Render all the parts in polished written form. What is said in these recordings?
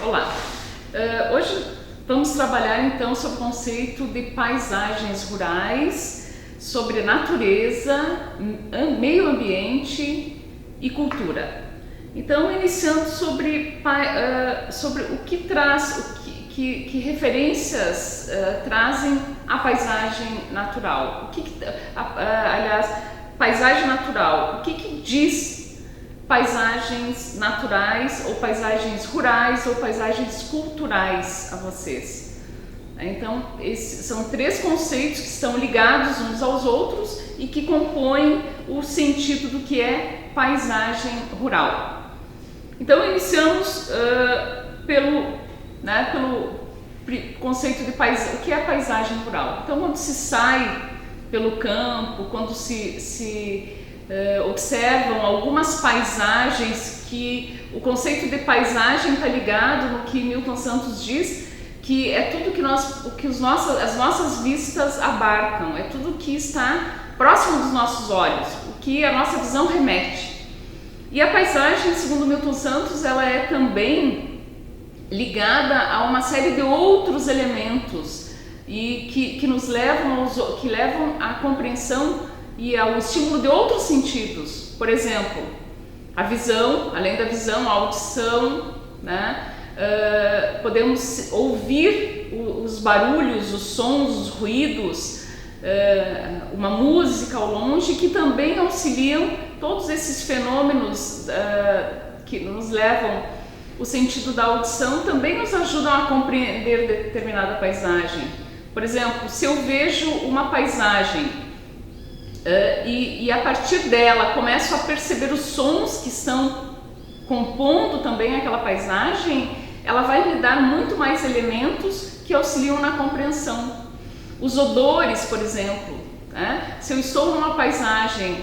Olá! Hoje vamos trabalhar então sobre o conceito de paisagens rurais, sobre natureza, meio ambiente e cultura. Então, iniciando sobre o que traz, que referências trazem a paisagem natural. Aliás, paisagem natural, o que diz paisagens naturais ou paisagens rurais ou paisagens culturais a vocês? Então, esses são três conceitos que estão ligados uns aos outros e que compõem o sentido do que é paisagem rural. Então, iniciamos pelo conceito de o que é paisagem rural. Então, quando se sai pelo campo, quando se observam algumas paisagens, que o conceito de paisagem está ligado no que Milton Santos diz, que é tudo que as nossas vistas abarcam, é tudo que está próximo dos nossos olhos, o que a nossa visão remete. E a paisagem, segundo Milton Santos, ela é também ligada a uma série de outros elementos e que levam à compreensão e ao estímulo de outros sentidos. Por exemplo, a visão, além da visão, a audição, né? Podemos ouvir os barulhos, os sons, os ruídos, uma música ao longe, que também auxiliam todos esses fenômenos que nos levam o sentido da audição, também nos ajudam a compreender determinada paisagem. Por exemplo, se eu vejo uma paisagem e a partir dela começo a perceber os sons que estão compondo também aquela paisagem, ela vai me dar muito mais elementos que auxiliam na compreensão. Os odores, por exemplo, né? Se eu estou numa paisagem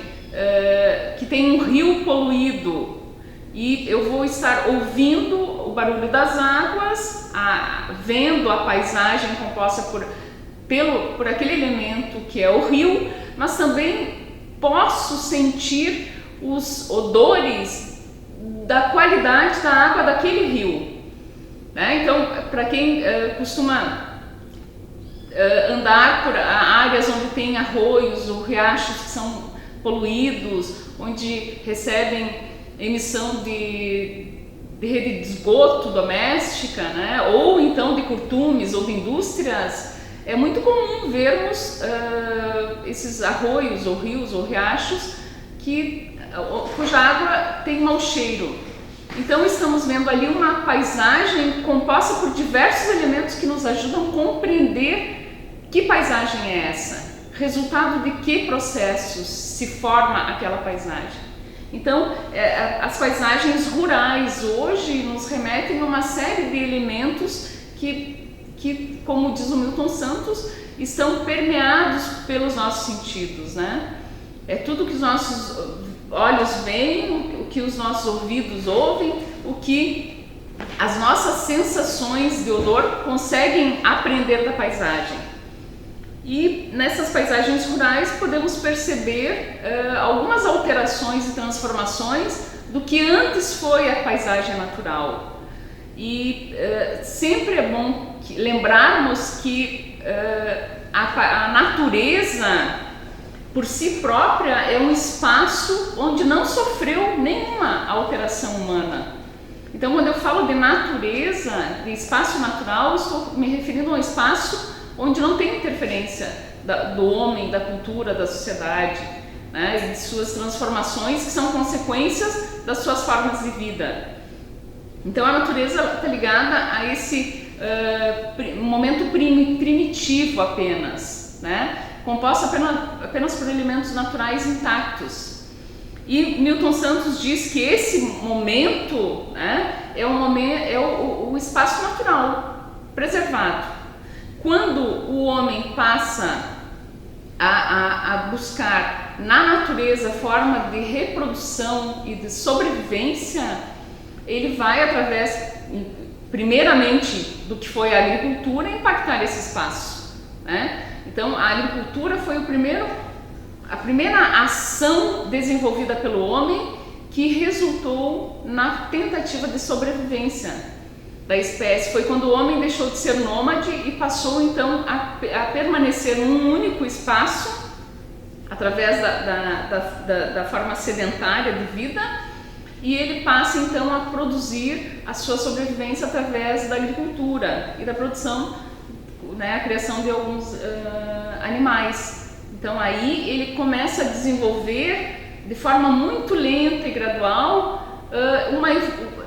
que tem um rio poluído e eu vou estar ouvindo o barulho das águas, vendo a paisagem composta por aquele elemento que é o rio, mas também posso sentir os odores da qualidade da água daquele rio, né? Então, para quem costuma andar por áreas onde tem arroios ou riachos que são poluídos, onde recebem emissão de rede de esgoto doméstica, né? Ou então de curtumes ou de indústrias, é muito comum vermos esses arroios ou rios ou riachos cuja água tem mau cheiro. Então estamos vendo ali uma paisagem composta por diversos elementos que nos ajudam a compreender que paisagem é essa, resultado de que processos se forma aquela paisagem. Então, as paisagens rurais hoje nos remetem a uma série de elementos que, como diz o Milton Santos, estão permeados pelos nossos sentidos, né? É tudo que os nossos olhos veem, o que os nossos ouvidos ouvem, o que as nossas sensações de odor conseguem aprender da paisagem. E nessas paisagens rurais podemos perceber algumas alterações e transformações do que antes foi a paisagem natural. E sempre é bom lembrarmos que a natureza por si própria é um espaço onde não sofreu nenhuma alteração humana. Então, quando eu falo de natureza, de espaço natural, estou me referindo a um espaço onde não tem interferência do homem, da cultura, da sociedade, né, e de suas transformações que são consequências das suas formas de vida. Então, a natureza está ligada a esse momento primitivo apenas, né? Composta apenas por elementos naturais intactos. E Milton Santos diz que esse momento, né, é o espaço natural preservado. Quando o homem passa a buscar na natureza forma de reprodução e de sobrevivência, ele vai, através, primeiramente, do que foi a agricultura, impactar esse espaço, né? Então, a agricultura foi a primeira ação desenvolvida pelo homem que resultou na tentativa de sobrevivência. da espécie foi quando o homem deixou de ser nômade e passou então a permanecer num único espaço através da forma sedentária de vida, e ele passa então a produzir a sua sobrevivência através da agricultura e da produção, né, a criação de alguns animais. Então aí ele começa a desenvolver de forma muito lenta e gradual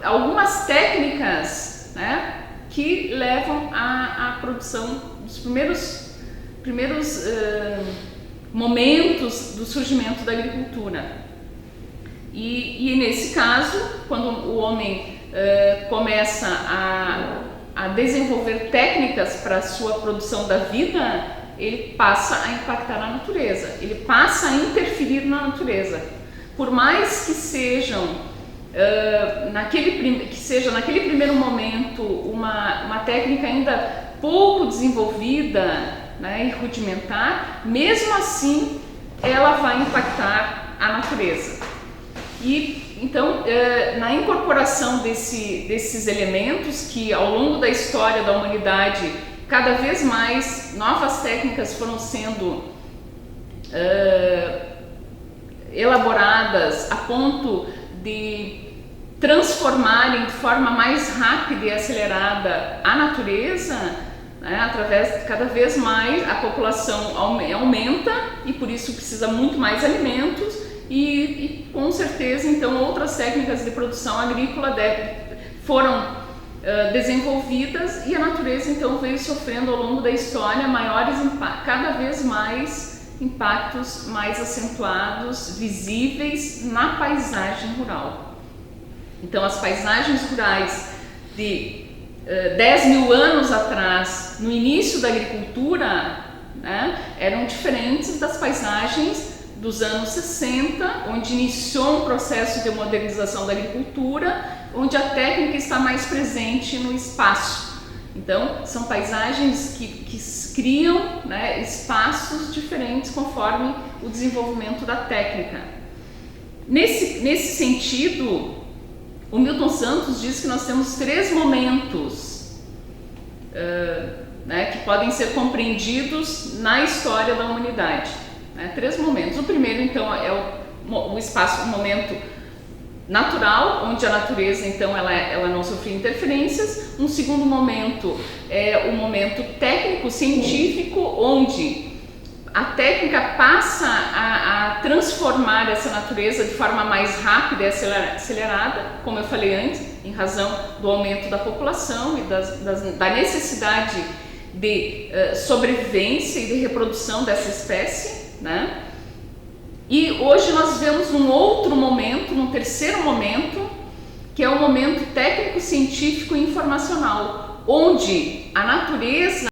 algumas técnicas, né, que levam à produção dos primeiros momentos do surgimento da agricultura. E nesse caso, quando o homem começa a desenvolver técnicas para a sua produção da vida, ele passa a impactar na natureza, ele passa a interferir na natureza. Por mais que sejam naquele primeiro momento uma técnica ainda pouco desenvolvida, né, e rudimentar, mesmo assim ela vai impactar a natureza. E então, na incorporação desses elementos, que ao longo da história da humanidade cada vez mais novas técnicas foram sendo elaboradas a ponto de transformarem de forma mais rápida e acelerada a natureza, né, através de cada vez mais a população aumenta e por isso precisa muito mais alimentos e com certeza então outras técnicas de produção agrícola foram desenvolvidas, e a natureza então veio sofrendo ao longo da história cada vez mais impactos mais acentuados, visíveis na paisagem rural. Então as paisagens rurais de 10 mil anos atrás, no início da agricultura, né, eram diferentes das paisagens dos anos 60, onde iniciou um processo de modernização da agricultura, onde a técnica está mais presente no espaço. Então, são paisagens que criam, né, espaços diferentes conforme o desenvolvimento da técnica. Nesse sentido, o Milton Santos diz que nós temos 3 momentos né, que podem ser compreendidos na história da humanidade. 3 momentos. O primeiro, então, é o espaço, o momento natural, onde a natureza, então, ela não sofreu interferências. Um segundo momento é o momento técnico-científico, onde a técnica passa a transformar essa natureza de forma mais rápida e acelerada, como eu falei antes, em razão do aumento da população e da necessidade de sobrevivência e de reprodução dessa espécie, né? E hoje nós vemos um outro momento, um terceiro momento, que é o momento técnico, científico e informacional, onde a natureza